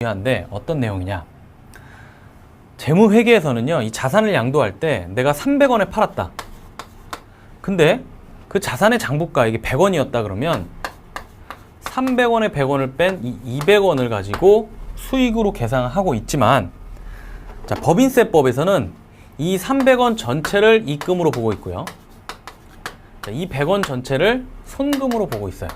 중요한데 어떤 내용이냐? 재무회계에서는요, 이 자산을 양도할 때 내가 300원에 팔았다. 근데 그 자산의 장부가 이게 100원이었다 그러면 300원에 100원을 뺀 이 200원을 가지고 수익으로 계산하고 있지만, 자, 법인세법에서는 이 300원 전체를 입금으로 보고 있고요. 자, 이 100원 전체를 손금으로 보고 있어요.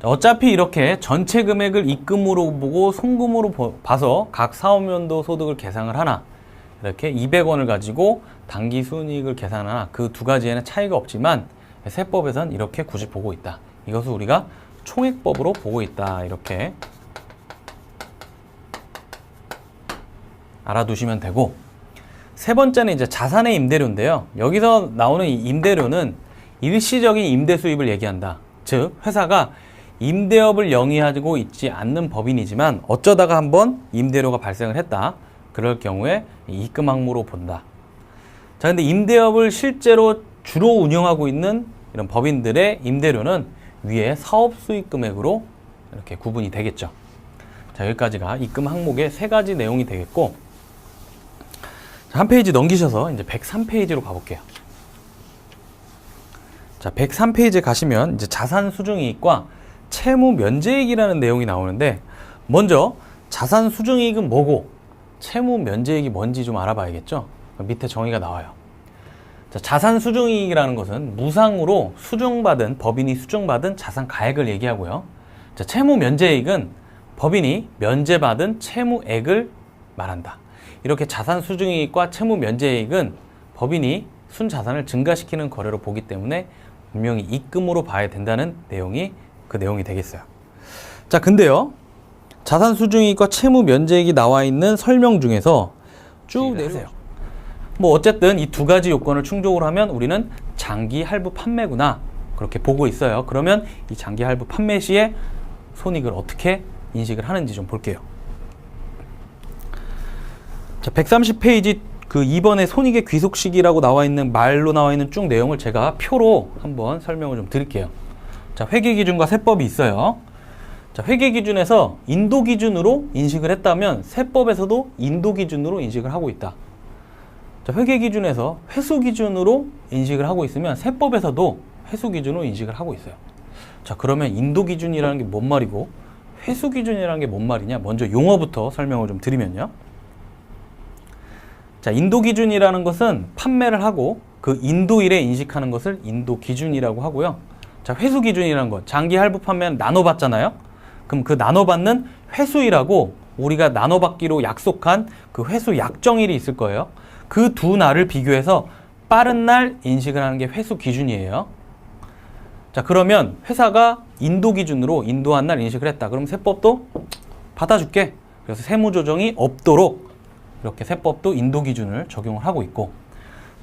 어차피 이렇게 전체 금액을 입금으로 보고 손금으로 봐서 각 사업연도 소득을 계산을 하나, 이렇게 200원을 가지고 당기 순이익을 계산하나, 그 두 가지에는 차이가 없지만 세법에서는 이렇게 굳이 보고 있다. 이것을 우리가 총액법으로 보고 있다. 이렇게 알아두시면 되고, 세 번째는 이제 자산의 임대료인데요. 여기서 나오는 이 임대료는 일시적인 임대 수입을 얘기한다. 즉, 회사가 임대업을 영위하고 있지 않는 법인이지만 어쩌다가 한번 임대료가 발생을 했다. 그럴 경우에 입금 항목으로 본다. 자, 근데 임대업을 실제로 주로 운영하고 있는 이런 법인들의 임대료는 위에 사업 수익 금액으로 이렇게 구분이 되겠죠. 자, 여기까지가 입금 항목의 세 가지 내용이 되겠고, 자, 한 페이지 넘기셔서 이제 103페이지로 가볼게요. 자, 103페이지에 가시면 이제 자산 수중이익과 채무 면제이익이라는 내용이 나오는데, 먼저 자산 수중이익은 뭐고 채무 면제이익이 뭔지 좀 알아봐야겠죠. 밑에 정의가 나와요. 자, 자산 수중이익이라는 것은 무상으로 수중받은, 법인이 수중받은 자산 가액을 얘기하고요. 자, 채무 면제이익은 법인이 면제받은 채무액을 말한다. 이렇게 자산 수중이익과 채무 면제이익은 법인이 순자산을 증가시키는 거래로 보기 때문에 분명히 입금으로 봐야 된다는 내용이 그 내용이 되겠어요. 자, 근데요, 자산 수중이익과 채무 면제이익이 나와 있는 설명 중에서 쭉 내세요. 뭐 어쨌든 이 두 가지 요건을 충족을 하면 우리는 장기 할부 판매구나, 그렇게 보고 있어요. 그러면 이 장기 할부 판매 시에 손익을 어떻게 인식을 하는지 좀 볼게요. 자, 130페이지 그 2번에 손익의 귀속 시기라고 나와 있는, 말로 나와 있는 쭉 내용을 제가 표로 한번 설명을 좀 드릴게요. 자, 회계기준과 세법이 있어요. 자, 회계기준에서 인도기준으로 인식을 했다면 세법에서도 인도기준으로 인식을 하고 있다. 자, 회계기준에서 회수기준으로 인식을 하고 있으면 세법에서도 회수기준으로 인식을 하고 있어요. 자, 그러면 인도기준이라는 게 뭔 말이고 회수기준이라는 게 뭔 말이냐, 먼저 용어부터 설명을 좀 드리면요. 자, 인도기준이라는 것은 판매를 하고 그 인도일에 인식하는 것을 인도기준이라고 하고요. 자, 회수기준이라는 것, 장기 할부 판매는 나눠받잖아요. 그럼 그 나눠받는 회수일하고 우리가 나눠받기로 약속한 그 회수 약정일이 있을 거예요. 그 두 날을 비교해서 빠른 날 인식을 하는 게 회수기준이에요. 자, 그러면 회사가 인도기준으로 인도한 날 인식을 했다. 그럼 세법도 받아줄게. 그래서 세무조정이 없도록 이렇게 세법도 인도기준을 적용을 하고 있고,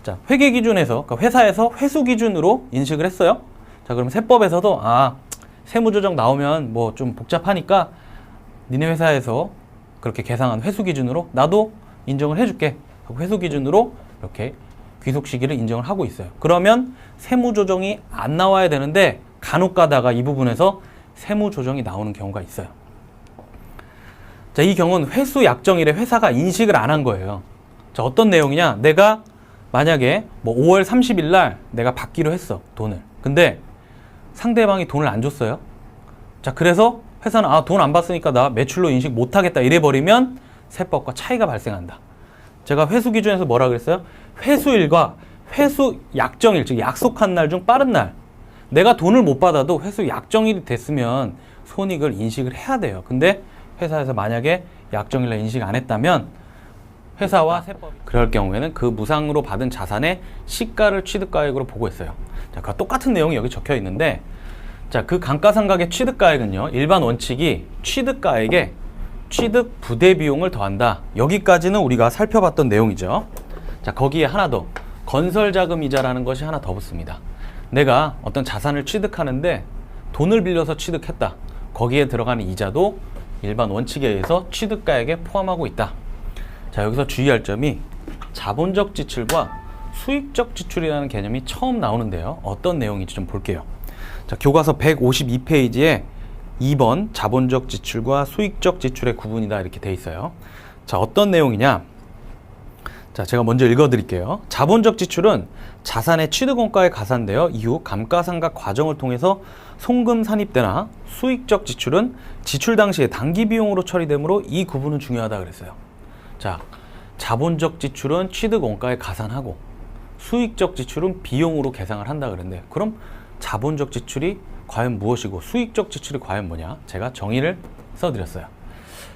자, 회계기준에서, 그러니까 회사에서 회수기준으로 인식을 했어요. 자, 그럼 세법에서도 세무조정 나오면 뭐 좀 복잡하니까 니네 회사에서 그렇게 계상한 회수기준으로 나도 인정을 해줄게 하고 회수기준으로 이렇게 귀속 시기를 인정을 하고 있어요. 그러면 세무조정이 안 나와야 되는데 간혹 가다가 이 부분에서 세무조정이 나오는 경우가 있어요. 자, 이 경우는 회수 약정일에 회사가 인식을 안 한 거예요. 자, 어떤 내용이냐, 내가 만약에 뭐 5월 30일 날 내가 받기로 했어, 돈을. 근데 상대방이 돈을 안 줬어요. 자, 그래서 회사는 돈 안 받으니까 나 매출로 인식 못 하겠다 이래버리면 세법과 차이가 발생한다. 제가 회수 기준에서 뭐라 그랬어요? 회수일과 회수 약정일, 즉 약속한 날 중 빠른 날, 내가 돈을 못 받아도 회수 약정일이 됐으면 손익을 인식을 해야 돼요. 근데 회사에서 만약에 약정일날 인식 안 했다면 회사와 세법이 그럴 경우에는 그 무상으로 받은 자산의 시가를 취득가액으로 보고 있어요. 자, 그 똑같은 내용이 여기 적혀 있는데, 자, 그 감가상각의 취득가액은요, 일반 원칙이 취득가액에 취득 부대 비용을 더한다. 여기까지는 우리가 살펴봤던 내용이죠. 자, 거기에 하나 더, 건설자금이자라는 것이 하나 더 붙습니다. 내가 어떤 자산을 취득하는데 돈을 빌려서 취득했다. 거기에 들어가는 이자도 일반 원칙에 의해서 취득가액에 포함하고 있다. 자, 여기서 주의할 점이 자본적 지출과 수익적 지출이라는 개념이 처음 나오는데요. 어떤 내용인지 좀 볼게요. 자, 교과서 152페이지에 2번 자본적 지출과 수익적 지출의 구분이다 이렇게 돼 있어요. 자, 어떤 내용이냐? 자, 제가 먼저 읽어드릴게요. 자본적 지출은 자산의 취득원가에 가산되어 이후 감가상각 과정을 통해서 송금 산입되나 수익적 지출은 지출 당시에 단기 비용으로 처리되므로 이 구분은 중요하다 그랬어요. 자, 자본적 지출은 취득원가에 가산하고 수익적 지출은 비용으로 계상을 한다 그랬는데 그럼 자본적 지출이 과연 무엇이고 수익적 지출이 과연 뭐냐? 제가 정의를 써드렸어요.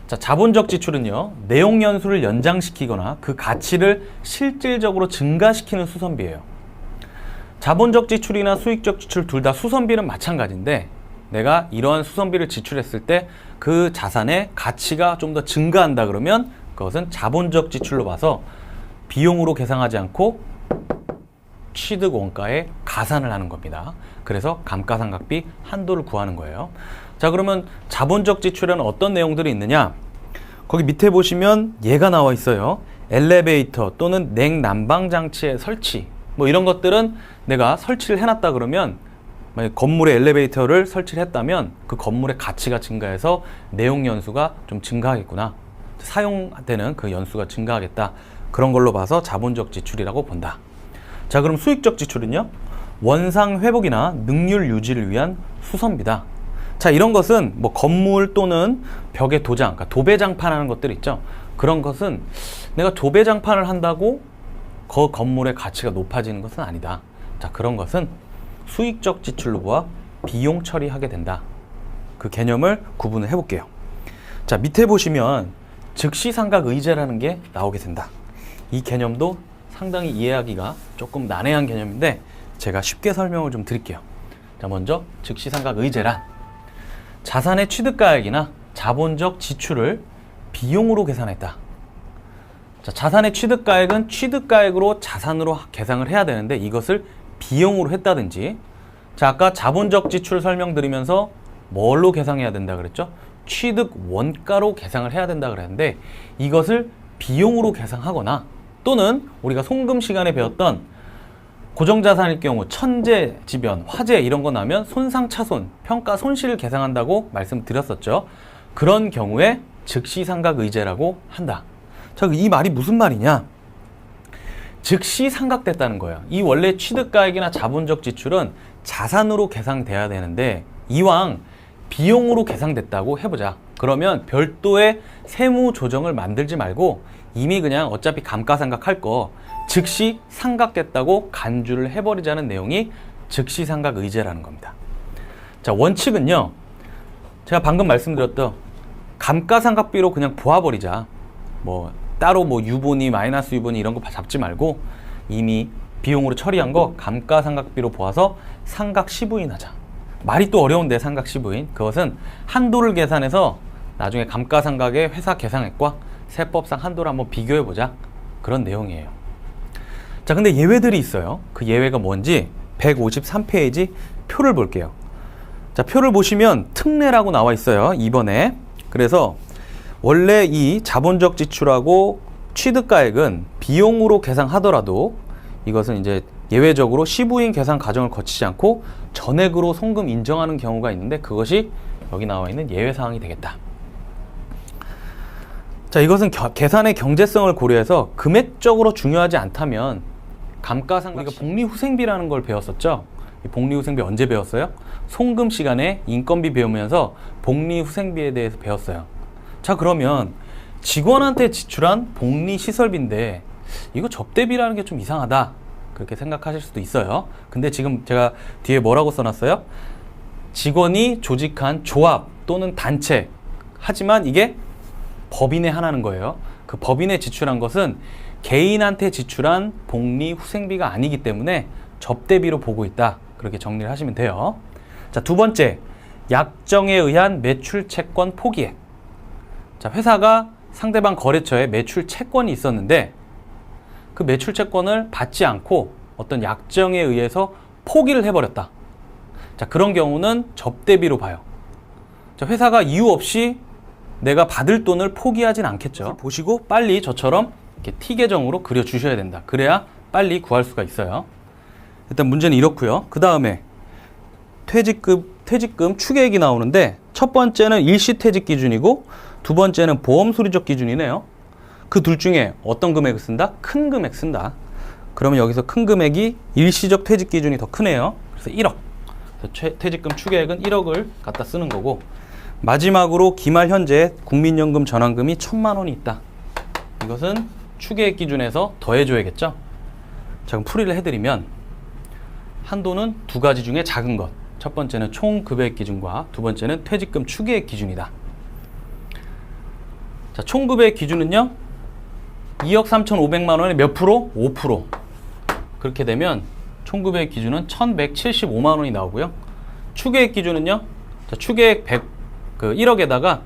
자, 자본적 지출은요, 내용 연수를 연장시키거나 그 가치를 실질적으로 증가시키는 수선비예요. 자본적 지출이나 수익적 지출 둘 다 수선비는 마찬가지인데 내가 이러한 수선비를 지출했을 때 그 자산의 가치가 좀 더 증가한다 그러면 그것은 자본적 지출로 봐서 비용으로 계상하지 않고 취득 원가에 가산을 하는 겁니다. 그래서 감가상각비 한도를 구하는 거예요. 자, 그러면 자본적 지출에는 어떤 내용들이 있느냐? 거기 밑에 보시면 얘가 나와 있어요. 엘리베이터 또는 냉난방 장치의 설치 뭐 이런 것들은 내가 설치를 해놨다 그러면 만약 건물에 엘리베이터를 설치를 했다면 그 건물의 가치가 증가해서 내용 연수가 좀 증가하겠구나. 사용되는 그 연수가 증가하겠다. 그런 걸로 봐서 자본적 지출이라고 본다. 자, 그럼 수익적 지출은요? 원상 회복이나 능률 유지를 위한 수선비다. 자, 이런 것은 뭐 건물 또는 벽에 도장, 그러니까 도배장판하는 것들 있죠. 그런 것은 내가 도배장판을 한다고 그 건물의 가치가 높아지는 것은 아니다. 자, 그런 것은 수익적 지출로 보아 비용 처리하게 된다. 그 개념을 구분을 해볼게요. 자, 밑에 보시면 즉시상각 의제라는 게 나오게 된다. 이 개념도 상당히 이해하기가 조금 난해한 개념인데 제가 쉽게 설명을 좀 드릴게요. 자, 먼저 즉시상각 의제란 자산의 취득가액이나 자본적 지출을 비용으로 계산했다. 자, 자산의 취득가액은 취득가액으로 자산으로 계상을 해야 되는데 이것을 비용으로 했다든지, 자, 아까 자본적 지출 설명드리면서 뭘로 계상해야 된다 그랬죠? 취득 원가로 계상을 해야 된다 그랬는데 이것을 비용으로 계상하거나 또는 우리가 송금 시간에 배웠던 고정자산일 경우 천재지변, 화재 이런 거 나면 손상차손, 평가 손실을 계상한다고 말씀드렸었죠. 그런 경우에 즉시상각의제라고 한다. 자, 이 말이 무슨 말이냐? 즉시 상각됐다는 거예요. 이 원래 취득가액이나 자본적 지출은 자산으로 계상돼야 되는데 이왕 비용으로 계상됐다고 해보자. 그러면 별도의 세무 조정을 만들지 말고 이미 그냥 어차피 감가상각할 거 즉시 상각됐다고 간주를 해버리자는 내용이 즉시상각의제라는 겁니다. 자, 원칙은요, 제가 방금 말씀드렸던 감가상각비로 그냥 보아버리자. 뭐 따로 뭐 유보니 마이너스 유보니 이런 거 잡지 말고 이미 비용으로 처리한 거 감가상각비로 보아서 상각시부인하자. 말이 또 어려운데 상각시부인. 그것은 한도를 계산해서 나중에 감가상각의 회사 계상액과 세법상 한도를 한번 비교해보자. 그런 내용이에요. 자, 근데 예외들이 있어요. 그 예외가 뭔지 153페이지 표를 볼게요. 자, 표를 보시면 특례라고 나와 있어요. 2번에. 그래서 원래 이 자본적 지출하고 취득가액은 비용으로 계상하더라도 이것은 이제 예외적으로 시부인 계산 과정을 거치지 않고 전액으로 송금 인정하는 경우가 있는데 그것이 여기 나와 있는 예외사항이 되겠다. 자, 이것은 계산의 경제성을 고려해서 금액적으로 중요하지 않다면 감가상각, 우리가 복리후생비라는 걸 배웠었죠. 이 복리후생비 언제 배웠어요? 송금 시간에 인건비 배우면서 복리후생비에 대해서 배웠어요. 자, 그러면 직원한테 지출한 복리시설비인데 이거 접대비라는 게 좀 이상하다. 그렇게 생각하실 수도 있어요. 근데 지금 제가 뒤에 뭐라고 써놨어요? 직원이 조직한 조합 또는 단체. 하지만 이게 법인에 하나는 거예요. 그 법인에 지출한 것은 개인한테 지출한 복리후생비가 아니기 때문에 접대비로 보고 있다. 그렇게 정리를 하시면 돼요. 자, 두 번째, 약정에 의한 매출 채권 포기액. 자, 회사가 상대방 거래처에 매출 채권이 있었는데 그 매출 채권을 받지 않고 어떤 약정에 의해서 포기를 해버렸다. 자, 그런 경우는 접대비로 봐요. 자, 회사가 이유 없이 내가 받을 돈을 포기하진 않겠죠. 보시고 빨리 저처럼 이렇게 T 계정으로 그려주셔야 된다. 그래야 빨리 구할 수가 있어요. 일단 문제는 이렇고요. 그 다음에 퇴직금 추계액이 나오는데 첫 번째는 일시퇴직 기준이고 두 번째는 보험 수리적 기준이네요. 그 둘 중에 어떤 금액을 쓴다? 큰 금액 쓴다. 그러면 여기서 큰 금액이 일시적 퇴직 기준이 더 크네요. 그래서 1억. 그래서 퇴직금 추계액은 1억을 갖다 쓰는 거고, 마지막으로 기말 현재 국민연금 전환금이 1,000만 원이 있다. 이것은 추계액 기준에서 더해줘야겠죠. 자, 그럼 풀이를 해드리면 한도는 두 가지 중에 작은 것. 첫 번째는 총 급여액 기준과 두 번째는 퇴직금 추계액 기준이다. 자, 총 급여액 기준은요, 2억 3,500만 원에 몇 프로? 5%. 그렇게 되면 총 급여액 기준은 1,175만 원이 나오고요. 추계액 기준은요, 자, 추계액 1억에다가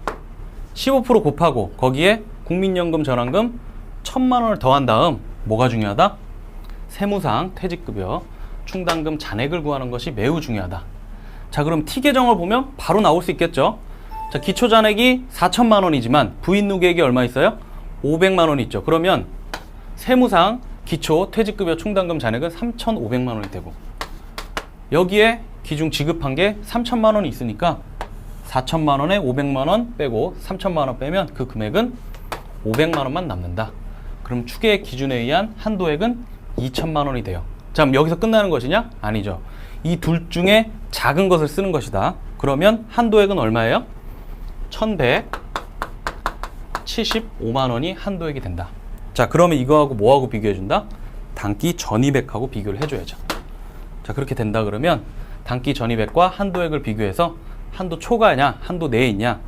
15% 곱하고 거기에 국민연금 전환금 1,000만 원을 더한 다음 뭐가 중요하다? 세무상 퇴직급여 충당금 잔액을 구하는 것이 매우 중요하다. 자, 그럼 T 계정을 보면 바로 나올 수 있겠죠. 자, 기초 잔액이 4,000만 원이지만 부인 누계액이 얼마 있어요? 500만 원 있죠. 그러면 세무상 기초 퇴직급여 충당금 잔액은 3,500만 원이 되고, 여기에 기중 지급한 게 3,000만 원이 있으니까 4,000만 원에 500만 원 빼고 3,000만 원 빼면 그 금액은 500만 원만 남는다. 그럼 추계액 기준에 의한 한도액은 2,000만 원이 돼요. 자, 그럼 여기서 끝나는 것이냐? 아니죠. 이 둘 중에 작은 것을 쓰는 것이다. 그러면 한도액은 얼마예요? 1,175만 원이 한도액이 된다. 자, 그러면 이거하고 뭐하고 비교해준다? 단기 전입액하고 비교를 해줘야죠. 자, 그렇게 된다 그러면 단기 전입액과 한도액을 비교해서 한도 초과냐, 한도 내에 있냐.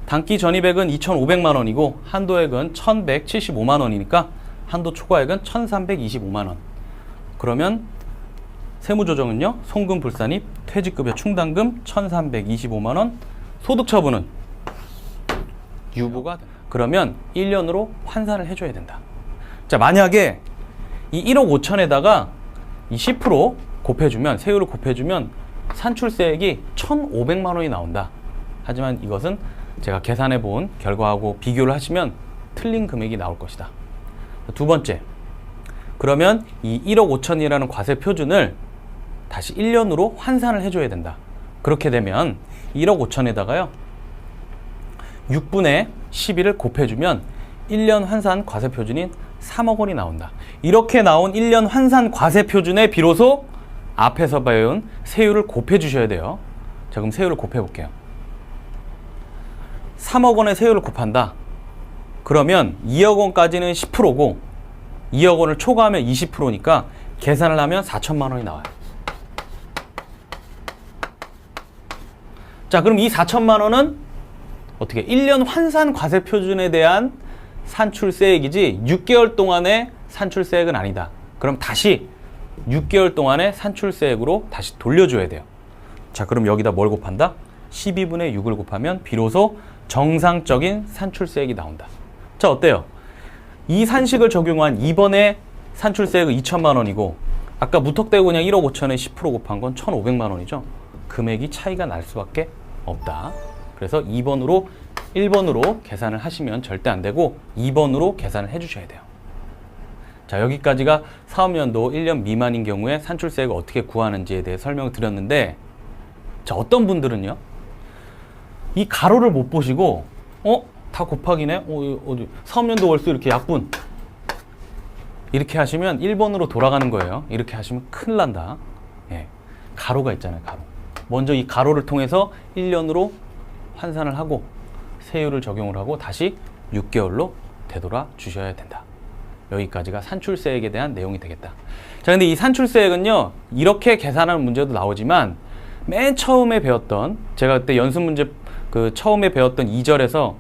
단기 전입액은 2,500만 원이고 한도액은 1,175만 원이니까 한도 초과액은 1,325만 원. 그러면 세무조정은요, 송금 불산입, 퇴직급여 충당금 1,325만 원, 소득처분은 유보가 된다. 그러면 1년으로 환산을 해줘야 된다. 자, 만약에 이 1억 5천에다가 이 10% 곱해주면, 세율을 곱해주면 산출세액이 1,500만 원이 나온다. 하지만 이것은 제가 계산해 본 결과하고 비교를 하시면 틀린 금액이 나올 것이다. 두 번째, 그러면 이 1억 5천이라는 과세 표준을 다시 1년으로 환산을 해줘야 된다. 그렇게 되면 1억 5천에다가요 6분의 12를 곱해주면 1년 환산 과세 표준인 3억 원이 나온다. 이렇게 나온 1년 환산 과세 표준에 비로소 앞에서 배운 세율을 곱해주셔야 돼요. 자, 그럼 세율을 곱해볼게요. 3억 원의 세율을 곱한다. 그러면 2억 원까지는 10%고 2억 원을 초과하면 20%니까 계산을 하면 4천만 원이 나와요. 자, 그럼 이 4천만 원은 어떻게 1년 환산 과세 표준에 대한 산출세액이지 6개월 동안의 산출세액은 아니다. 그럼 다시 6개월 동안의 산출세액으로 다시 돌려줘야 돼요. 자, 그럼 여기다 뭘 곱한다? 12분의 6을 곱하면 비로소 정상적인 산출세액이 나온다. 자, 어때요? 이 산식을 적용한 이번에 산출세액은 2천만 원이고 아까 무턱대고 그냥 1억 5천에 10% 곱한 건 1,500만 원이죠. 금액이 차이가 날 수밖에 없다. 그래서 1번으로 계산을 하시면 절대 안 되고 2번으로 계산을 해주셔야 돼요. 자, 여기까지가 사업연도 1년 미만인 경우에 산출세액을 어떻게 구하는지에 대해 설명을 드렸는데, 자, 어떤 분들은요, 이 가로를 못 보시고 다 곱하기네? 어디 사업연도 월수 이렇게 약분 이렇게 하시면 1번으로 돌아가는 거예요. 이렇게 하시면 큰일 난다. 예, 가로가 있잖아요. 가로. 먼저 이 가로를 통해서 1년으로 환산을 하고 세율을 적용을 하고 다시 6개월로 되돌아 주셔야 된다. 여기까지가 산출세액에 대한 내용이 되겠다. 자, 근데 이 산출세액은요, 이렇게 계산하는 문제도 나오지만 맨 처음에 배웠던, 제가 그때 연습 문제 처음에 배웠던 2절에서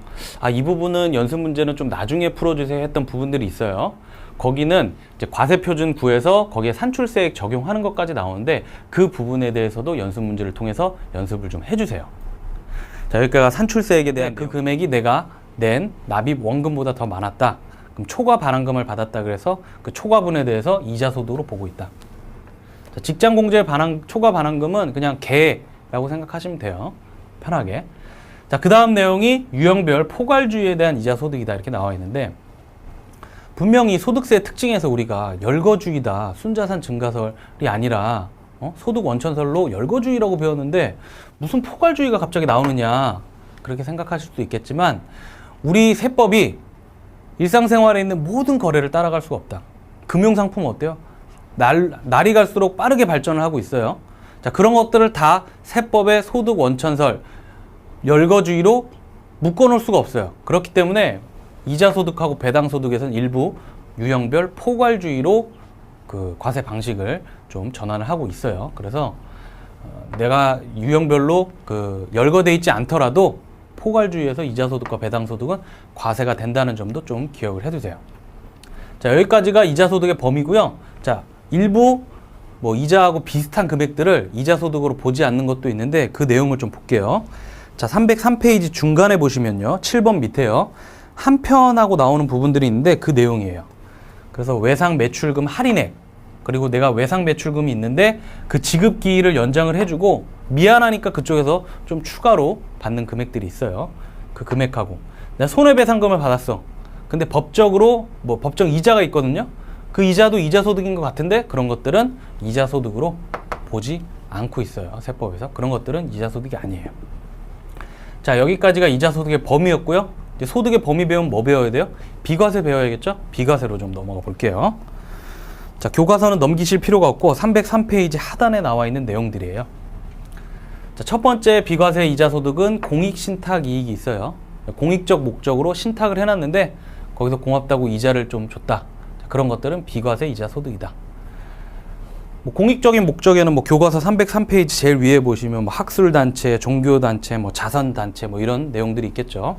이 부분은 연습 문제는 좀 나중에 풀어주세요 했던 부분들이 있어요. 거기는 이제 과세표준 구해서 거기에 산출세액 적용하는 것까지 나오는데 그 부분에 대해서도 연습 문제를 통해서 연습을 좀 해주세요. 자, 여기가 산출세액에 대한 그 금액이 내가 낸 납입 원금보다 더 많았다. 그럼 초과 반환금을 받았다. 그래서 그 초과분에 대해서 이자소득으로 보고 있다. 자, 직장공제 초과 반환금은 그냥 개라고 생각하시면 돼요. 편하게. 자, 그 다음 내용이 유형별 포괄주의에 대한 이자소득이다. 이렇게 나와 있는데, 분명히 소득세의 특징에서 우리가 열거주의다, 순자산 증가설이 아니라 소득 원천설로 열거주의라고 배웠는데 무슨 포괄주의가 갑자기 나오느냐 그렇게 생각하실 수도 있겠지만 우리 세법이 일상생활에 있는 모든 거래를 따라갈 수가 없다. 금융상품은 어때요? 날이 갈수록 빠르게 발전을 하고 있어요. 자, 그런 것들을 다 세법의 소득 원천설, 열거주의로 묶어놓을 수가 없어요. 그렇기 때문에 이자소득하고 배당소득에서는 일부 유형별 포괄주의로 그 과세 방식을 좀 전환을 하고 있어요. 그래서 내가 유형별로 그 열거돼 있지 않더라도 포괄주의에서 이자소득과 배당소득은 과세가 된다는 점도 좀 기억을 해두세요. 자, 여기까지가 이자소득의 범위고요. 자, 일부 뭐 이자하고 비슷한 금액들을 이자소득으로 보지 않는 것도 있는데 그 내용을 좀 볼게요. 자, 303페이지 중간에 보시면요. 7번 밑에요. 한편하고 나오는 부분들이 있는데 그 내용이에요. 그래서 외상 매출금 할인액, 그리고 내가 외상 매출금이 있는데 그 지급 기일을 연장을 해주고 미안하니까 그쪽에서 좀 추가로 받는 금액들이 있어요. 그 금액하고 내가 손해배상금을 받았어. 근데 법적으로 뭐 법정 이자가 있거든요. 그 이자도 이자소득인 것 같은데 그런 것들은 이자소득으로 보지 않고 있어요. 세법에서. 그런 것들은 이자소득이 아니에요. 자, 여기까지가 이자소득의 범위였고요. 이제 소득의 범위 배우면 뭐 배워야 돼요? 비과세 배워야겠죠? 비과세로 좀 넘어가 볼게요. 자, 교과서는 넘기실 필요가 없고 303페이지 하단에 나와 있는 내용들이에요. 자, 첫 번째 비과세 이자소득은 공익신탁이익이 있어요. 공익적 목적으로 신탁을 해놨는데 거기서 고맙다고 이자를 좀 줬다. 자, 그런 것들은 비과세 이자소득이다. 뭐 공익적인 목적에는 뭐 교과서 303페이지 제일 위에 보시면 뭐 학술단체, 종교단체, 뭐 자선단체 뭐 이런 내용들이 있겠죠.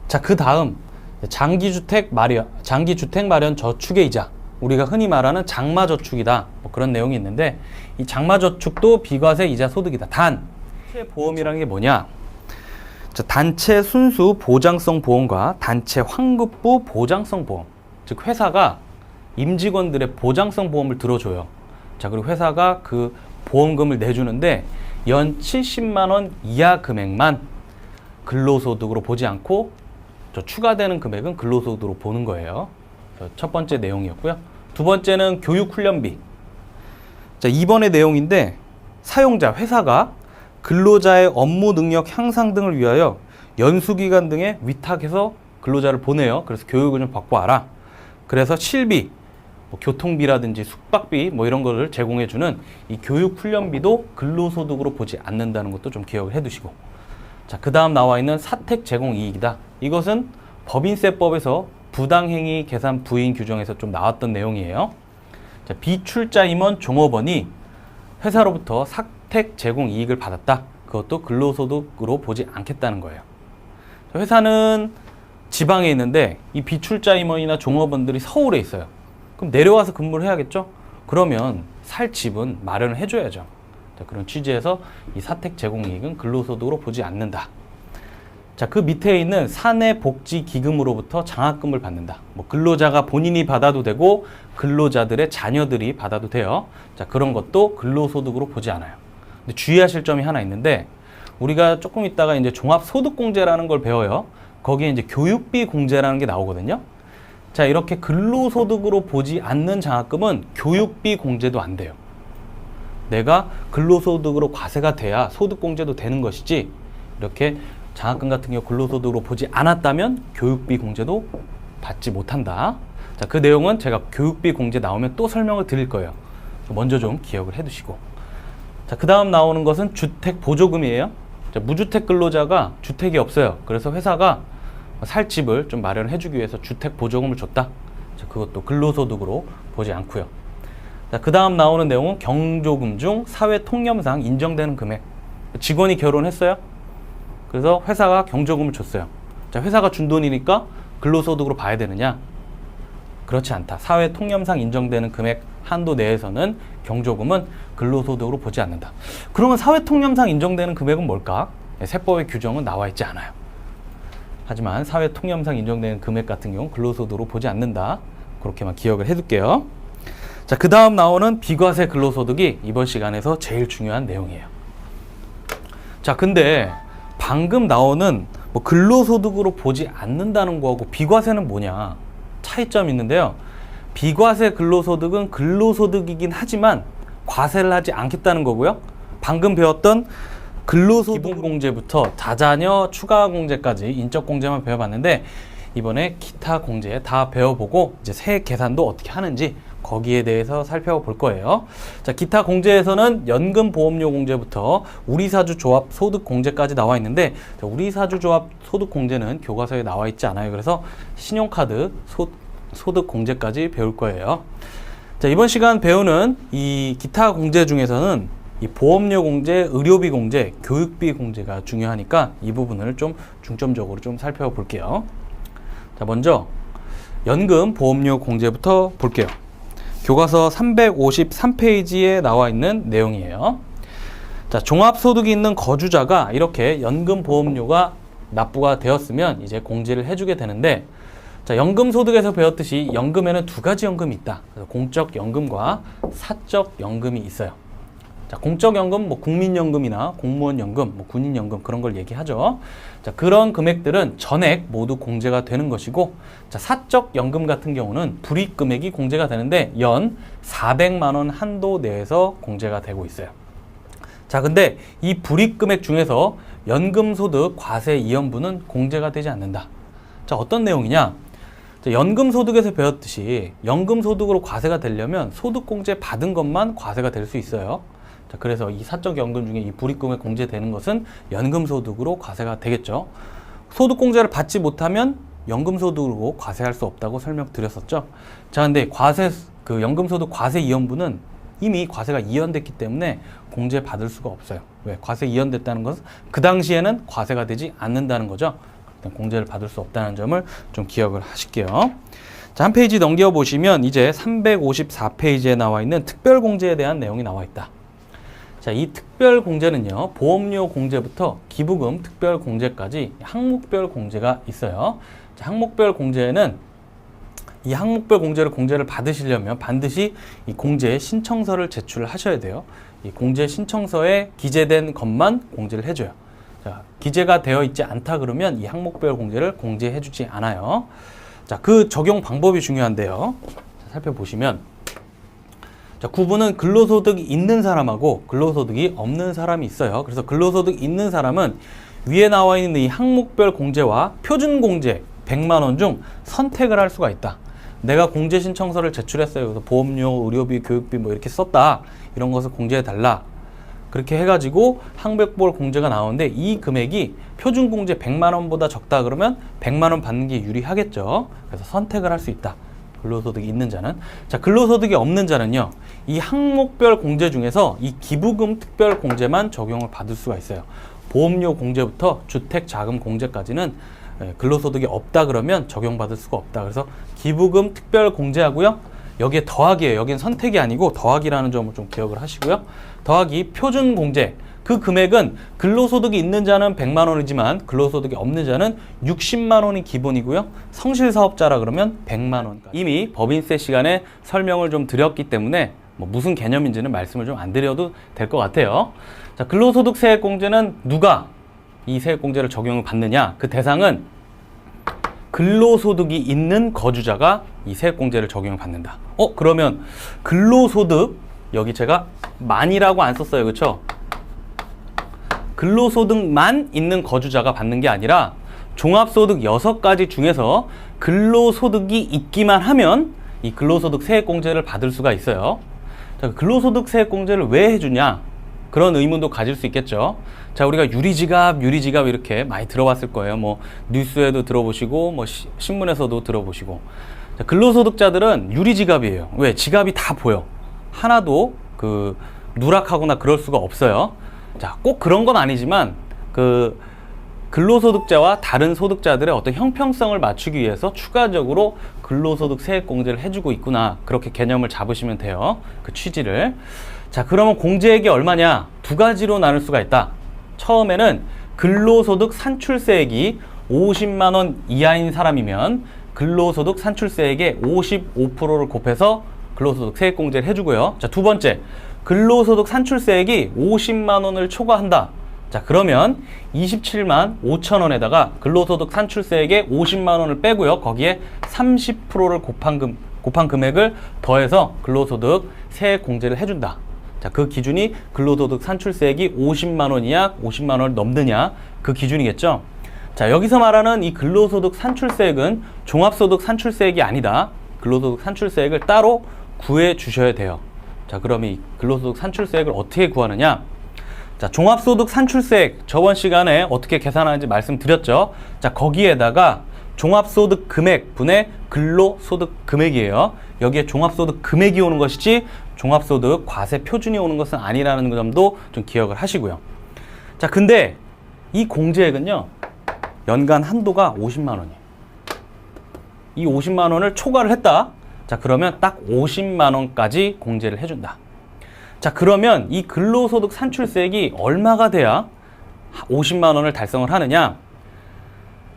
자, 그 다음 장기주택 마련 저축의 이자, 우리가 흔히 말하는 장마저축이다. 뭐 그런 내용이 있는데 이 장마저축도 비과세 이자소득이다. 단, 보험이라는 게 뭐냐? 자, 단체 순수 보장성 보험과 단체 환급부 보장성 보험. 즉 회사가 임직원들의 보장성 보험을 들어줘요. 자, 그리고 회사가 그 보험금을 내주는데 연 70만 원 이하 금액만 근로소득으로 보지 않고 저 추가되는 금액은 근로소득으로 보는 거예요. 첫 번째 내용이었고요. 두 번째는 교육훈련비. 자, 2번의 내용인데 사용자, 회사가 근로자의 업무 능력 향상 등을 위하여 연수기관 등에 위탁해서 근로자를 보내요. 그래서 교육을 좀 받고 와라. 그래서 실비, 뭐 교통비라든지 숙박비 뭐 이런 거를 제공해주는 이 교육훈련비도 근로소득으로 보지 않는다는 것도 좀 기억을 해두시고. 자, 그 다음 나와 있는 사택 제공 이익이다. 이것은 법인세법에서 부당행위 계산 부인 규정에서 좀 나왔던 내용이에요. 자, 비출자 임원 종업원이 회사로부터 사택 제공 이익을 받았다. 그것도 근로소득으로 보지 않겠다는 거예요. 회사는 지방에 있는데 이 비출자 임원이나 종업원들이 서울에 있어요. 그럼 내려와서 근무를 해야겠죠? 그러면 살 집은 마련을 해줘야죠. 자, 그런 취지에서 이 사택 제공 이익은 근로소득으로 보지 않는다. 자, 그 밑에 있는 사내복지기금으로부터 장학금을 받는다. 뭐 근로자가 본인이 받아도 되고 근로자들의 자녀들이 받아도 돼요. 자, 그런 것도 근로소득으로 보지 않아요. 근데 주의하실 점이 하나 있는데 우리가 조금 있다가 이제 종합소득공제라는 걸 배워요. 거기에 이제 교육비 공제라는 게 나오거든요. 자, 이렇게 근로소득으로 보지 않는 장학금은 교육비 공제도 안 돼요. 내가 근로소득으로 과세가 돼야 소득공제도 되는 것이지 이렇게 장학금 같은 경우 근로소득으로 보지 않았다면 교육비 공제도 받지 못한다. 자, 그 내용은 제가 교육비 공제 나오면 또 설명을 드릴 거예요. 먼저 좀 기억을 해두시고. 자, 그 다음 나오는 것은 주택 보조금이에요. 자, 무주택 근로자가 주택이 없어요. 그래서 회사가 살 집을 좀 마련해 주기 위해서 주택 보조금을 줬다. 자, 그것도 근로소득으로 보지 않고요. 자, 그 다음 나오는 내용은 경조금 중 사회 통념상 인정되는 금액. 직원이 결혼했어요. 그래서 회사가 경조금을 줬어요. 자, 회사가 준 돈이니까 근로소득으로 봐야 되느냐? 그렇지 않다. 사회 통념상 인정되는 금액 한도 내에서는 경조금은 근로소득으로 보지 않는다. 그러면 사회 통념상 인정되는 금액은 뭘까? 세법의 규정은 나와 있지 않아요. 하지만 사회 통념상 인정되는 금액 같은 경우는 근로소득으로 보지 않는다. 그렇게만 기억을 해둘게요. 자, 그 다음 나오는 비과세 근로소득이 이번 시간에서 제일 중요한 내용이에요. 자, 근데 방금 나오는 뭐 근로소득으로 보지 않는다는 거하고 비과세는 뭐냐? 차이점이 있는데요. 비과세 근로소득은 근로소득이긴 하지만 과세를 하지 않겠다는 거고요. 방금 배웠던 근로소득 기본공제부터 다자녀 추가공제까지 인적공제만 배워봤는데 이번에 기타 공제 다 배워보고 이제 세액 계산도 어떻게 하는지 거기에 대해서 살펴볼 거예요. 자, 기타 공제에서는 연금보험료 공제부터 우리사주조합 소득공제까지 나와 있는데 우리사주조합 소득공제는 교과서에 나와 있지 않아요. 그래서 신용카드 소득공제까지 배울 거예요. 자, 이번 시간 배우는 이 기타 공제 중에서는 이 보험료 공제, 의료비 공제, 교육비 공제가 중요하니까 이 부분을 좀 중점적으로 좀 살펴볼게요. 자, 먼저 연금 보험료 공제부터 볼게요. 교과서 353페이지에 나와 있는 내용이에요. 자, 종합소득이 있는 거주자가 이렇게 연금 보험료가 납부가 되었으면 이제 공제를 해주게 되는데, 자, 연금소득에서 배웠듯이 연금에는 두 가지 연금이 있다. 그래서 공적연금과 사적연금이 있어요. 자, 공적연금, 뭐 국민연금이나 공무원연금, 뭐 군인연금 그런 걸 얘기하죠. 자, 그런 금액들은 전액 모두 공제가 되는 것이고, 자, 사적연금 같은 경우는 불이익 금액이 공제가 되는데 연 400만 원 한도 내에서 공제가 되고 있어요. 자, 근데 이 불이익 금액 중에서 연금소득 과세 이연부는 공제가 되지 않는다. 자, 어떤 내용이냐? 자, 연금소득에서 배웠듯이 연금소득으로 과세가 되려면 소득공제 받은 것만 과세가 될 수 있어요. 자, 그래서 이 사적연금 중에 이 불이익금액 공제되는 것은 연금소득으로 과세가 되겠죠. 소득공제를 받지 못하면 연금소득으로 과세할 수 없다고 설명드렸었죠. 자, 근데 연금소득 과세 이연부는 이미 과세가 이연됐기 때문에 공제 받을 수가 없어요. 왜? 과세 이연됐다는 것은 그 당시에는 과세가 되지 않는다는 거죠. 공제를 받을 수 없다는 점을 좀 기억을 하실게요. 자, 한 페이지 넘겨보시면 이제 354페이지에 나와 있는 특별공제에 대한 내용이 나와 있다. 자, 이 특별공제는요, 보험료 공제부터 기부금 특별공제까지 항목별 공제가 있어요. 자, 항목별 공제는 이 항목별 공제를 받으시려면 반드시 이 공제 신청서를 제출하셔야 돼요. 이 공제 신청서에 기재된 것만 공제를 해줘요. 자, 기재가 되어 있지 않다 그러면 이 항목별 공제를 공제해주지 않아요. 자, 그 적용 방법이 중요한데요. 자, 살펴보시면, 자, 구분은 근로소득이 있는 사람하고 근로소득이 없는 사람이 있어요. 그래서 근로소득 있는 사람은 위에 나와 있는 이 항목별 공제와 표준공제 100만 원 중 선택을 할 수가 있다. 내가 공제 신청서를 제출했어요. 그래서 보험료, 의료비, 교육비 뭐 이렇게 썼다. 이런 것을 공제해달라. 그렇게 해가지고 항목별 공제가 나오는데 이 금액이 표준공제 100만 원보다 적다 그러면 100만 원 받는 게 유리하겠죠. 그래서 선택을 할 수 있다. 근로소득이 있는 자는. 자, 근로소득이 없는 자는요, 이 항목별 공제 중에서 이 기부금 특별 공제만 적용을 받을 수가 있어요. 보험료 공제부터 주택자금 공제까지는 근로소득이 없다 그러면 적용받을 수가 없다. 그래서 기부금 특별 공제하고요, 여기에 더하기예요. 여기는 선택이 아니고 더하기라는 점을 좀 기억을 하시고요. 더하기 표준 공제. 그 금액은 근로소득이 있는 자는 100만 원이지만 근로소득이 없는 자는 60만 원이 기본이고요. 성실사업자라 그러면 100만 원까지. 이미 법인세 시간에 설명을 좀 드렸기 때문에 뭐 무슨 개념인지는 말씀을 좀 안 드려도 될 것 같아요. 자, 근로소득 세액공제는 누가 이 세액공제를 적용을 받느냐? 그 대상은 근로소득이 있는 거주자가 이 세액공제를 적용을 받는다. 그러면 근로소득, 여기 제가 만이라고 안 썼어요. 그렇죠? 근로소득만 있는 거주자가 받는 게 아니라 종합소득 6가지 중에서 근로소득이 있기만 하면 이 근로소득 세액공제를 받을 수가 있어요. 자, 근로소득 세액공제를 왜 해주냐? 그런 의문도 가질 수 있겠죠. 자, 우리가 유리지갑 이렇게 많이 들어봤을 거예요. 뭐 뉴스에도 들어보시고 뭐 신문에서도 들어보시고. 자, 근로소득자들은 유리지갑이에요. 왜? 지갑이 다 보여. 하나도 누락하거나 그럴 수가 없어요. 자, 꼭 그런 건 아니지만 근로소득자와 다른 소득자들의 어떤 형평성을 맞추기 위해서 추가적으로 근로소득 세액공제를 해주고 있구나. 그렇게 개념을 잡으시면 돼요. 그 취지를. 자, 그러면 공제액이 얼마냐? 두 가지로 나눌 수가 있다. 처음에는 근로소득 산출세액이 50만 원 이하인 사람이면 근로소득 산출세액의 55%를 곱해서 근로소득 세액공제를 해주고요. 자, 두 번째, 근로소득 산출세액이 50만 원을 초과한다. 자, 그러면 27만 5천 원에다가 근로소득 산출세액의 50만 원을 빼고요. 거기에 30%를 곱한 금액을 더해서 근로소득 세액공제를 해준다. 자, 그 기준이 근로소득 산출세액이 50만 원이냐, 50만 원을 넘느냐, 그 기준이겠죠. 자, 여기서 말하는 이 근로소득 산출세액은 종합소득 산출세액이 아니다. 근로소득 산출세액을 따로 구해 주셔야 돼요. 자, 그러면 이 근로소득 산출세액을 어떻게 구하느냐? 자, 종합소득 산출세액 저번 시간에 어떻게 계산하는지 말씀드렸죠. 자, 거기에다가 종합소득 금액 분의 근로소득 금액이에요. 여기에 종합소득 금액이 오는 것이지 종합소득 과세 표준이 오는 것은 아니라는 점도 좀 기억을 하시고요. 자, 근데 이 공제액은요, 연간 한도가 50만 원이에요. 이 50만 원을 초과를 했다. 자, 그러면 딱 50만 원까지 공제를 해준다. 자, 그러면 이 근로소득 산출세액이 얼마가 돼야 50만 원을 달성을 하느냐?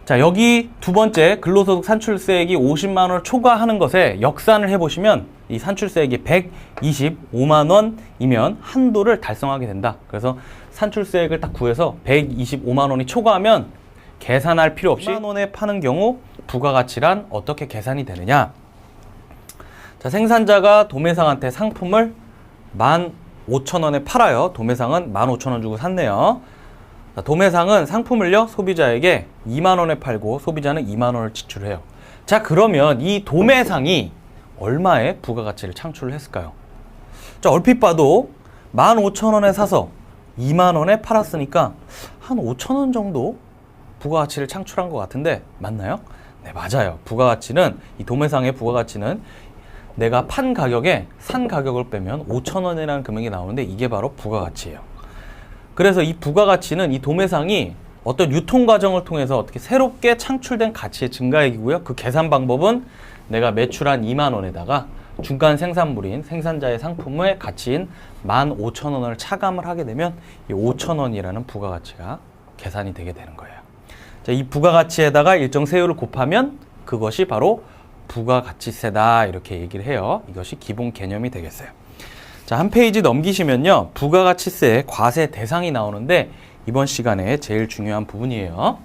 자, 여기 두 번째 근로소득 산출세액이 50만 원을 초과하는 것에 역산을 해보시면 이 산출세액이 125만 원이면 한도를 달성하게 된다. 그래서 산출세액을 딱 구해서 125만 원이 초과하면 계산할 필요 없이 10만 원에 파는 경우 부가가치란 어떻게 계산이 되느냐? 자, 생산자가 도매상한테 상품을 15,000원에 팔아요. 도매상은 15,000원 주고 샀네요. 자, 도매상은 상품을요, 소비자에게 2만 원에 팔고 소비자는 2만 원을 지출해요. 자, 그러면 이 도매상이 얼마의 부가가치를 창출을 했을까요? 자, 얼핏 봐도 15,000원에 사서 2만 원에 팔았으니까 한 5,000원 정도 부가가치를 창출한 것 같은데 맞나요? 네, 맞아요. 부가가치는, 이 도매상의 부가가치는 내가 판 가격에 산 가격을 빼면 5,000원이라는 금액이 나오는데 이게 바로 부가가치예요. 그래서 이 부가가치는 이 도매상이 어떤 유통 과정을 통해서 어떻게 새롭게 창출된 가치의 증가액이고요. 그 계산 방법은 내가 매출한 2만 원에다가 중간 생산물인 생산자의 상품의 가치인 15,000원을 차감을 하게 되면 이 5,000원이라는 부가가치가 계산이 되게 되는 거예요. 자, 이 부가가치에다가 일정 세율을 곱하면 그것이 바로 부가가치세다, 이렇게 얘기를 해요. 이것이 기본 개념이 되겠어요. 자, 한 페이지 넘기시면요, 부가가치세 과세 대상이 나오는데 이번 시간에 제일 중요한 부분이에요.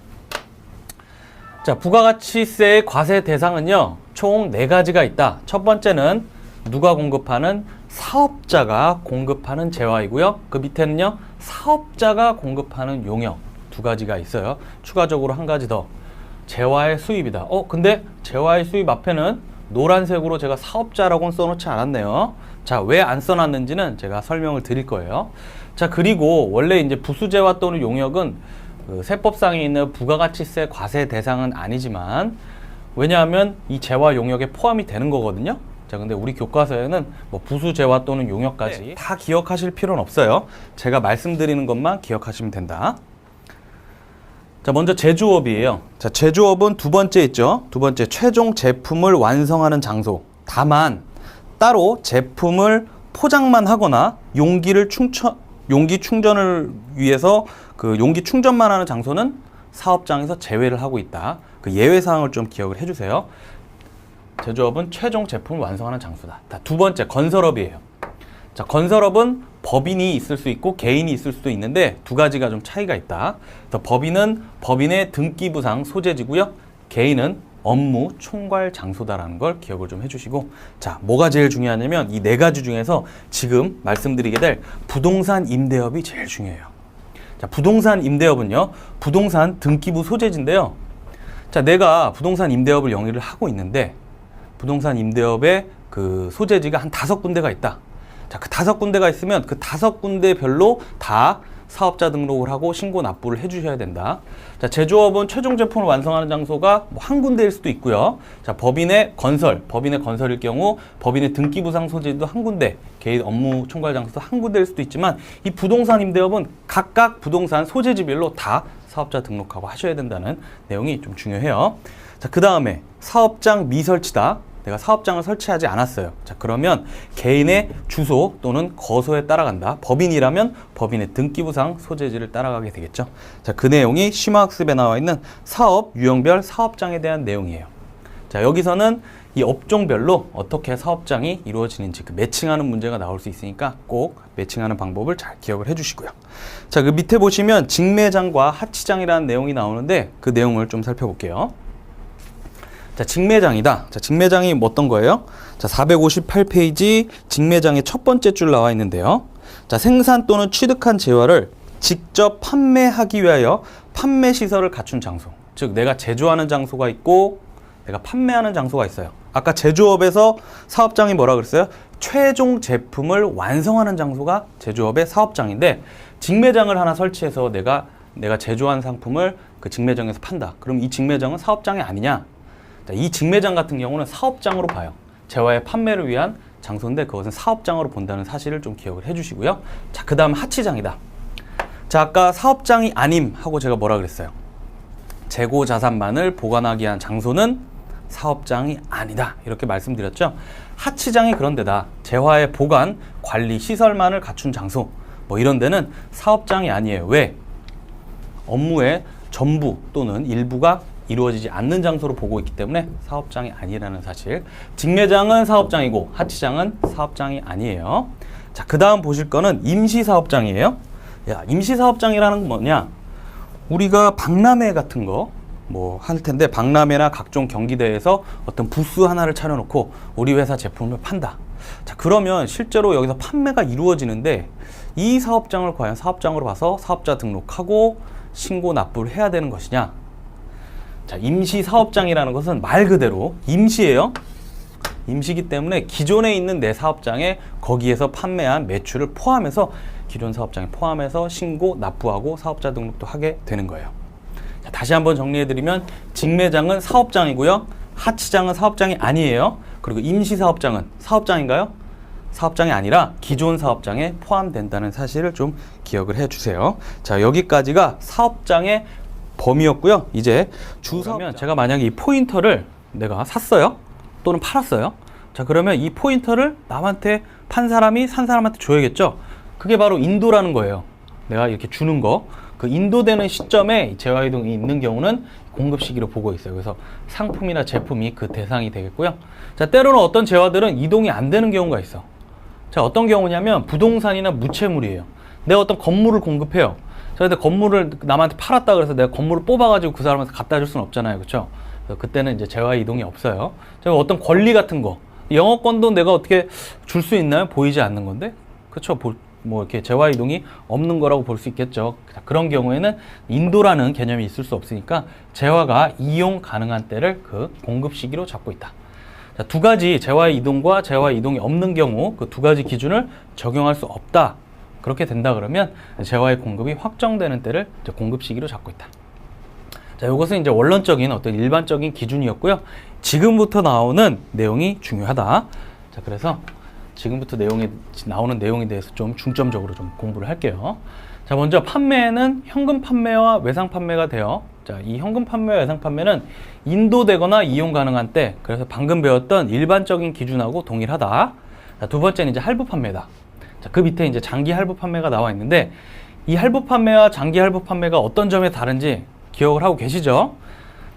자, 부가가치세의 과세 대상은요, 총 4가지가 있다. 첫 번째는 누가 공급하는? 사업자가 공급하는 재화이고요. 그 밑에는요, 사업자가 공급하는 용역, 2가지가 있어요. 추가적으로 한 가지 더, 재화의 수입이다. 근데 재화의 수입 앞에는 노란색으로 제가 사업자라고는 써놓지 않았네요. 자, 왜 안 써놨는지는 제가 설명을 드릴 거예요. 자, 그리고 원래 이제 부수재화 또는 용역은 그 세법상에 있는 부가가치세 과세 대상은 아니지만, 왜냐하면 이 재화 용역에 포함이 되는 거거든요. 자, 근데 우리 교과서에는 뭐 부수재화 또는 용역까지 다 기억하실 필요는 없어요. 제가 말씀드리는 것만 기억하시면 된다. 자, 먼저 제조업이에요. 자, 제조업은 두 번째 있죠. 두 번째, 최종 제품을 완성하는 장소. 다만 따로 제품을 포장만 하거나 용기 충전을 위해서 그 용기 충전만 하는 장소는 사업장에서 제외를 하고 있다. 그 예외 사항을 좀 기억을 해주세요. 제조업은 최종 제품을 완성하는 장소다. 두 번째, 건설업이에요. 자, 건설업은 법인이 있을 수 있고 개인이 있을 수도 있는데 2가지가 좀 차이가 있다. 그래서 법인은 법인의 등기부상 소재지고요. 개인은 업무 총괄 장소다라는 걸 기억을 좀 해주시고, 자, 뭐가 제일 중요하냐면 이 4가지 중에서 지금 말씀드리게 될 부동산 임대업이 제일 중요해요. 자, 부동산 임대업은요, 부동산 등기부 소재지인데요. 자, 내가 부동산 임대업을 영위를 하고 있는데 부동산 임대업의 그 소재지가 한 5군데가 있다. 자, 그 5군데가 있으면 그 5군데별로 다 사업자 등록을 하고 신고 납부를 해주셔야 된다. 자, 제조업은 최종 제품을 완성하는 장소가 뭐 한 군데일 수도 있고요. 자, 법인의 건설일 경우 법인의 등기부상 소재도 한 군데, 개인 업무 총괄 장소도 한 군데일 수도 있지만, 이 부동산 임대업은 각각 부동산 소재지별로 다 사업자 등록하고 하셔야 된다는 내용이 좀 중요해요. 자, 그 다음에 사업장 미설치다. 내가 사업장을 설치하지 않았어요. 자, 그러면 개인의 주소 또는 거소에 따라간다. 법인이라면 법인의 등기부상 소재지를 따라가게 되겠죠. 자, 그 내용이 심화학습에 나와 있는 사업 유형별 사업장에 대한 내용이에요. 자, 여기서는 이 업종별로 어떻게 사업장이 이루어지는지 그 매칭하는 문제가 나올 수 있으니까 꼭 매칭하는 방법을 잘 기억을 해주시고요. 자, 그 밑에 보시면 직매장과 하치장이라는 내용이 나오는데 그 내용을 좀 살펴볼게요. 자, 직매장이다. 자, 직매장이 어떤 거예요? 자, 458페이지 직매장의 첫 번째 줄 나와 있는데요. 자, 생산 또는 취득한 재화를 직접 판매하기 위하여 판매 시설을 갖춘 장소. 즉 내가 제조하는 장소가 있고 내가 판매하는 장소가 있어요. 아까 제조업에서 사업장이 뭐라 그랬어요? 최종 제품을 완성하는 장소가 제조업의 사업장인데, 직매장을 하나 설치해서 내가 제조한 상품을 그 직매장에서 판다. 그럼 이 직매장은 사업장이 아니냐? 자, 이 직매장 같은 경우는 사업장으로 봐요. 재화의 판매를 위한 장소인데 그것은 사업장으로 본다는 사실을 좀 기억을 해주시고요. 자, 그 다음 하치장이다. 자, 아까 사업장이 아님 하고 제가 뭐라 그랬어요? 재고 자산만을 보관하기 위한 장소는 사업장이 아니다. 이렇게 말씀드렸죠. 하치장이 그런 데다. 재화의 보관, 관리, 시설만을 갖춘 장소, 뭐 이런 데는 사업장이 아니에요. 왜? 업무의 전부 또는 일부가 이루어지지 않는 장소로 보고 있기 때문에 사업장이 아니라는 사실. 직매장은 사업장이고 하치장은 사업장이 아니에요. 자, 그 다음 보실 거는 임시사업장이에요. 야, 임시사업장이라는 건 뭐냐? 우리가 박람회 같은 거 뭐 할 텐데, 박람회나 각종 경기대회에서 어떤 부스 하나를 차려놓고 우리 회사 제품을 판다. 자, 그러면 실제로 여기서 판매가 이루어지는데 이 사업장을 과연 사업장으로 봐서 사업자 등록하고 신고 납부를 해야 되는 것이냐? 자, 임시사업장이라는 것은 말 그대로 임시예요. 임시기 때문에 기존에 있는 내 사업장에 거기에서 판매한 매출을 포함해서, 기존 사업장에 포함해서 신고 납부하고 사업자 등록도 하게 되는 거예요. 자, 다시 한번 정리해드리면 직매장은 사업장이고요. 하치장은 사업장이 아니에요. 그리고 임시사업장은 사업장인가요? 사업장이 아니라 기존 사업장에 포함된다는 사실을 좀 기억을 해주세요. 자, 여기까지가 사업장의 범위였고요. 이제 주사면 제가 만약에 이 포인터를 내가 샀어요. 또는 팔았어요. 자, 그러면 이 포인터를 남한테 판 사람이 산 사람한테 줘야겠죠. 그게 바로 인도라는 거예요. 내가 이렇게 주는 거. 그 인도되는 시점에 재화이동이 있는 경우는 공급 시기로 보고 있어요. 그래서 상품이나 제품이 그 대상이 되겠고요. 자, 때로는 어떤 재화들은 이동이 안 되는 경우가 있어. 자, 어떤 경우냐면 부동산이나 무채물이에요. 내가 어떤 건물을 공급해요. 자, 근데 건물을 남한테 팔았다 그래서 내가 건물을 뽑아가지고 그 사람한테 갖다 줄 수는 없잖아요. 그렇죠? 그래서 그때는 이제 재화 이동이 없어요. 자, 어떤 권리 같은 거, 영어권도 내가 어떻게 줄 수 있나요? 보이지 않는 건데, 그렇죠? 뭐 이렇게 재화 이동이 없는 거라고 볼 수 있겠죠. 그런 경우에는 인도라는 개념이 있을 수 없으니까 재화가 이용 가능한 때를 그 공급 시기로 잡고 있다. 자, 두 가지 재화 이동과 재화 이동이 없는 경우 그 두 가지 기준을 적용할 수 없다. 그렇게 된다 그러면 재화의 공급이 확정되는 때를 이제 공급 시기로 잡고 있다. 자, 이것은 이제 원론적인 어떤 일반적인 기준이었고요. 지금부터 나오는 내용이 중요하다. 자, 그래서 지금부터 나오는 내용에 대해서 좀 중점적으로 좀 공부를 할게요. 자, 먼저 판매는 현금 판매와 외상 판매가 돼요. 자, 이 현금 판매와 외상 판매는 인도되거나 이용 가능한 때, 그래서 방금 배웠던 일반적인 기준하고 동일하다. 자, 두 번째는 이제 할부 판매다. 자, 그 밑에 이제 장기 할부 판매가 나와 있는데, 이 할부 판매와 장기 할부 판매가 어떤 점에 다른지 기억을 하고 계시죠?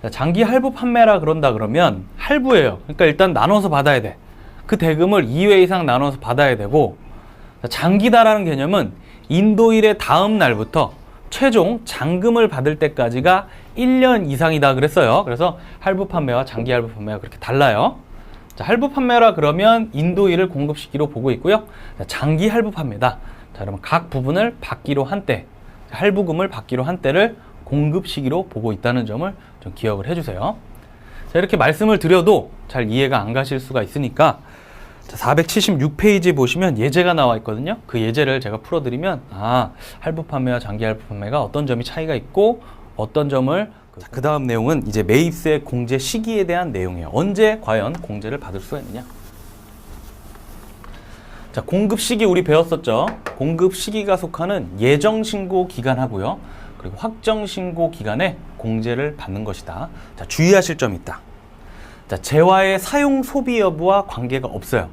자, 장기 할부 판매라 그런다 그러면 할부예요. 그러니까 일단 나눠서 받아야 돼. 그 대금을 2회 이상 나눠서 받아야 되고, 장기다라는 개념은 인도일의 다음 날부터 최종 잔금을 받을 때까지가 1년 이상이다 그랬어요. 그래서 할부 판매와 장기 할부 판매가 그렇게 달라요. 자, 할부 판매라 그러면 인도일을 공급 시기로 보고 있고요. 자, 장기 할부 판매다. 자, 그러면 각 부분을 받기로 한 때, 할부금을 받기로 한 때를 공급 시기로 보고 있다는 점을 좀 기억을 해주세요. 자, 이렇게 말씀을 드려도 잘 이해가 안 가실 수가 있으니까, 자, 476페이지 보시면 예제가 나와 있거든요. 그 예제를 제가 풀어드리면, 할부 판매와 장기 할부 판매가 어떤 점이 차이가 있고 어떤 점을, 그 다음 내용은 이제 매입세 공제 시기에 대한 내용이에요. 언제 과연 공제를 받을 수가 있느냐. 자, 공급 시기 우리 배웠었죠. 공급 시기가 속하는 예정 신고 기간하고요, 그리고 확정 신고 기간에 공제를 받는 것이다. 자, 주의하실 점이 있다. 자, 재화의 사용 소비 여부와 관계가 없어요.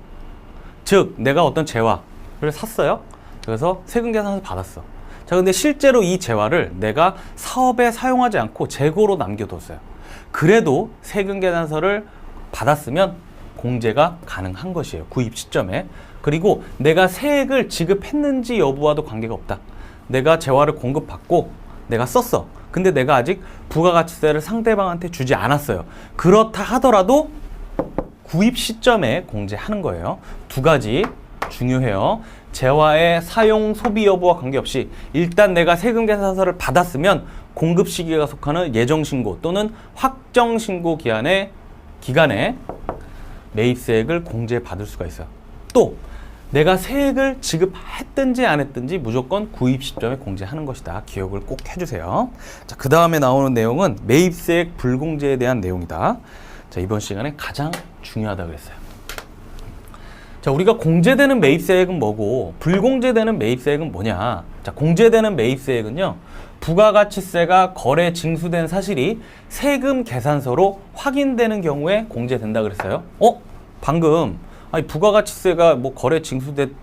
즉, 내가 어떤 재화를 샀어요. 그래서 세금 계산서 받았어. 자, 근데 실제로 이 재화를 내가 사업에 사용하지 않고 재고로 남겨뒀어요. 그래도 세금 계산서를 받았으면 공제가 가능한 것이에요. 구입 시점에. 그리고 내가 세액을 지급했는지 여부와도 관계가 없다. 내가 재화를 공급받고 내가 썼어. 근데 내가 아직 부가가치세를 상대방한테 주지 않았어요. 그렇다 하더라도 구입 시점에 공제하는 거예요. 두 가지 중요해요. 재화의 사용 소비 여부와 관계없이 일단 내가 세금 계산서를 받았으면 공급 시기가 속하는 예정 신고 또는 확정 신고 기간에 매입세액을 공제받을 수가 있어요. 또 내가 세액을 지급했든지 안 했든지 무조건 구입 시점에 공제하는 것이다. 기억을 꼭 해주세요. 자, 그 다음에 나오는 내용은 매입세액 불공제에 대한 내용이다. 자, 이번 시간에 가장 중요하다 그랬어요. 자, 우리가 공제되는 매입세액은 뭐고 불공제되는 매입세액은 뭐냐? 자, 공제되는 매입세액은요, 부가가치세가 거래 징수된 사실이 세금 계산서로 확인되는 경우에 공제된다 그랬어요. 방금 아니 부가가치세가 뭐 거래 징수된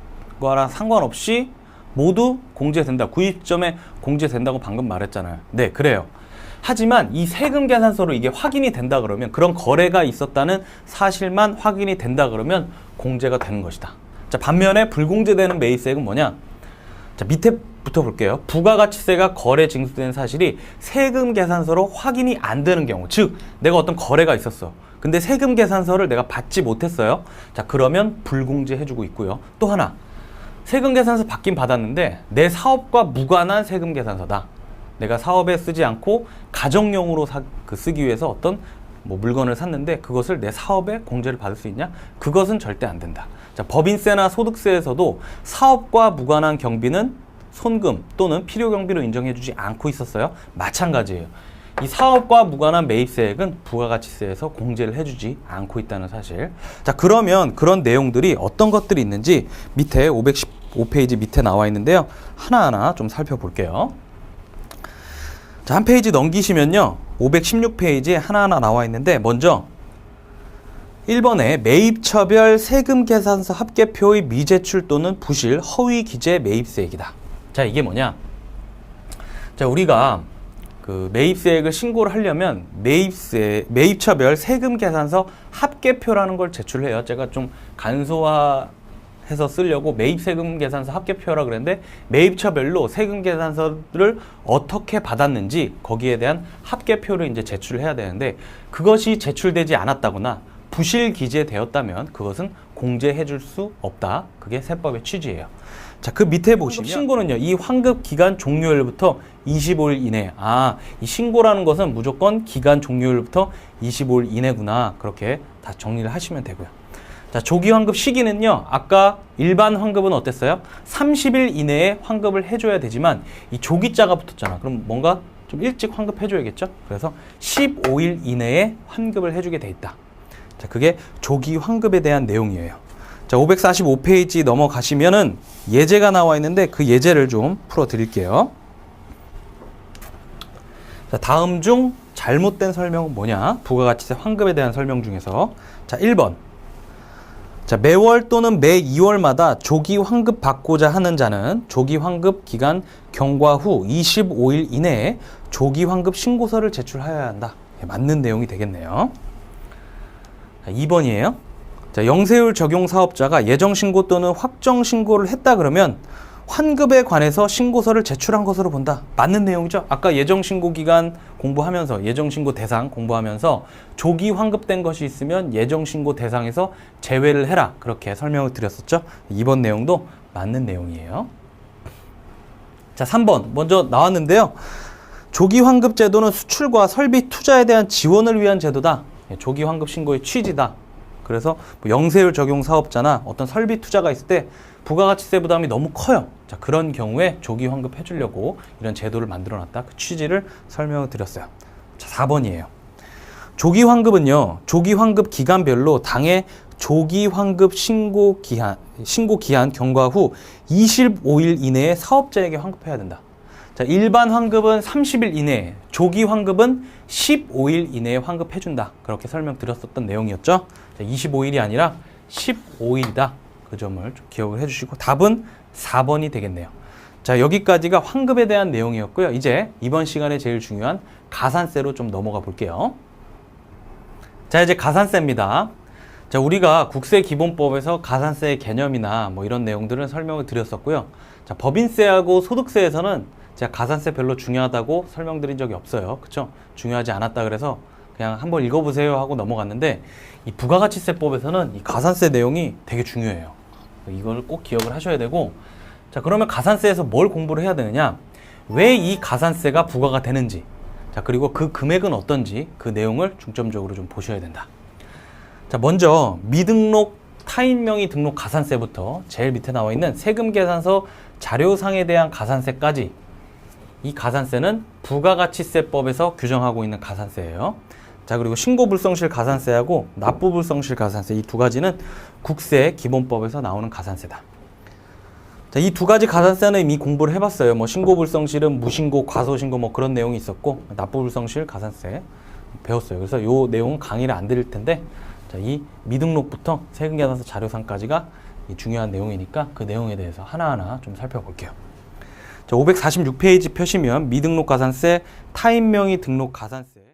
거랑 상관없이 모두 공제된다. 구입점에 공제된다고 방금 말했잖아요. 네, 그래요. 하지만 이 세금 계산서로 이게 확인이 된다 그러면, 그런 거래가 있었다는 사실만 확인이 된다 그러면 공제가 되는 것이다. 자, 반면에 불공제되는 매입세액은 뭐냐? 자, 밑에부터 볼게요. 부가가치세가 거래 징수된 사실이 세금 계산서로 확인이 안 되는 경우, 즉 내가 어떤 거래가 있었어. 근데 세금 계산서를 내가 받지 못했어요. 자, 그러면 불공제 해주고 있고요. 또 하나, 세금 계산서 받긴 받았는데 내 사업과 무관한 세금 계산서다. 내가 사업에 쓰지 않고 가정용으로 쓰기 위해서 어떤 뭐 물건을 샀는데 그것을 내 사업에 공제를 받을 수 있냐? 그것은 절대 안 된다. 자, 법인세나 소득세에서도 사업과 무관한 경비는 손금 또는 필요경비로 인정해주지 않고 있었어요. 마찬가지예요. 이 사업과 무관한 매입세액은 부가가치세에서 공제를 해주지 않고 있다는 사실. 자, 그러면 그런 내용들이 어떤 것들이 있는지 밑에 515페이지 밑에 나와 있는데요. 하나하나 좀 살펴볼게요. 자, 한 페이지 넘기시면요, 516페이지에 하나하나 나와 있는데, 먼저 1번에 매입처별 세금 계산서 합계표의 미제출 또는 부실, 허위 기재 매입세액이다. 자, 이게 뭐냐? 자, 우리가 그 매입세액을 신고를 하려면 매입처별 세금 계산서 합계표라는 걸 제출해요. 제가 좀 간소화해서 쓰려고 매입세금 계산서 합계표라 그랬는데, 매입처별로 세금 계산서를 어떻게 받았는지 거기에 대한 합계표를 이제 제출을 해야 되는데, 그것이 제출되지 않았다거나 부실 기재되었다면 그것은 공제해 줄 수 없다. 그게 세법의 취지예요. 자, 그 밑에 보시면 신고는요, 이 환급 기간 종료일부터 25일 이내. 이 신고라는 것은 무조건 기간 종료일부터 25일 이내구나. 그렇게 다 정리를 하시면 되고요. 자, 조기 환급 시기는요, 아까 일반 환급은 어땠어요? 30일 이내에 환급을 해줘야 되지만 이 조기자가 붙었잖아. 그럼 뭔가 좀 일찍 환급해줘야겠죠? 그래서 15일 이내에 환급을 해주게 돼 있다. 자, 그게 조기 환급에 대한 내용이에요. 자, 545페이지 넘어가시면은 예제가 나와 있는데 그 예제를 좀 풀어 드릴게요. 자, 다음 중 잘못된 설명은 뭐냐? 부가가치세 환급에 대한 설명 중에서. 자, 1번. 자, 매월 또는 매 2월마다 조기 환급 받고자 하는 자는 조기 환급 기간 경과 후 25일 이내에 조기 환급 신고서를 제출하여야 한다. 맞는 내용이 되겠네요. 자, 2번이에요. 자, 영세율 적용 사업자가 예정 신고 또는 확정 신고를 했다 그러면 환급에 관해서 신고서를 제출한 것으로 본다. 맞는 내용이죠. 아까 예정 신고 기간 공부하면서, 예정 신고 대상 공부하면서 조기 환급된 것이 있으면 예정 신고 대상에서 제외를 해라. 그렇게 설명을 드렸었죠. 이번 내용도 맞는 내용이에요. 자, 3번 먼저 나왔는데요. 조기 환급 제도는 수출과 설비 투자에 대한 지원을 위한 제도다. 조기 환급 신고의 취지다. 그래서 영세율 적용 사업자나 어떤 설비 투자가 있을 때 부가가치세 부담이 너무 커요. 자, 그런 경우에 조기 환급 해주려고 이런 제도를 만들어 놨다. 그 취지를 설명을 드렸어요. 자, 4번이에요. 조기 환급은요, 조기 환급 기간별로 당해 조기 환급 신고 기한 경과 후 25일 이내에 사업자에게 환급해야 된다. 자, 일반 환급은 30일 이내에, 조기 환급은 15일 이내에 환급해준다. 그렇게 설명드렸었던 내용이었죠. 자, 25일이 아니라 15일이다. 그 점을 좀 기억을 해주시고 답은 4번이 되겠네요. 자, 여기까지가 환급에 대한 내용이었고요. 이제 이번 시간에 제일 중요한 가산세로 좀 넘어가 볼게요. 자, 이제 가산세입니다. 자, 우리가 국세기본법에서 가산세의 개념이나 뭐 이런 내용들은 설명을 드렸었고요. 자, 법인세하고 소득세에서는 제가 가산세 별로 중요하다고 설명드린 적이 없어요. 그쵸? 중요하지 않았다 그래서 그냥 한번 읽어보세요 하고 넘어갔는데, 이 부가가치세법에서는 이 가산세 내용이 되게 중요해요. 이걸 꼭 기억을 하셔야 되고, 자, 그러면 가산세에서 뭘 공부를 해야 되느냐? 왜 이 가산세가 부과가 되는지, 자, 그리고 그 금액은 어떤지 그 내용을 중점적으로 좀 보셔야 된다. 자, 먼저 미등록 타인 명의 등록 가산세부터 제일 밑에 나와 있는 세금계산서 자료상에 대한 가산세까지, 이 가산세는 부가가치세법에서 규정하고 있는 가산세예요. 자, 그리고 신고불성실 가산세하고 납부불성실 가산세, 이 두 가지는 국세 기본법에서 나오는 가산세다. 자, 이 두 가지 가산세는 이미 공부를 해봤어요. 뭐 신고불성실은 무신고, 과소신고 뭐 그런 내용이 있었고, 납부불성실 가산세 배웠어요. 그래서 요 내용은 강의를 안 드릴 텐데, 자, 이 미등록부터 세금계산서 자료상까지가 이 중요한 내용이니까 그 내용에 대해서 하나하나 좀 살펴볼게요. 자, 546페이지 펴시면 미등록 가산세, 타인 명의 등록 가산세.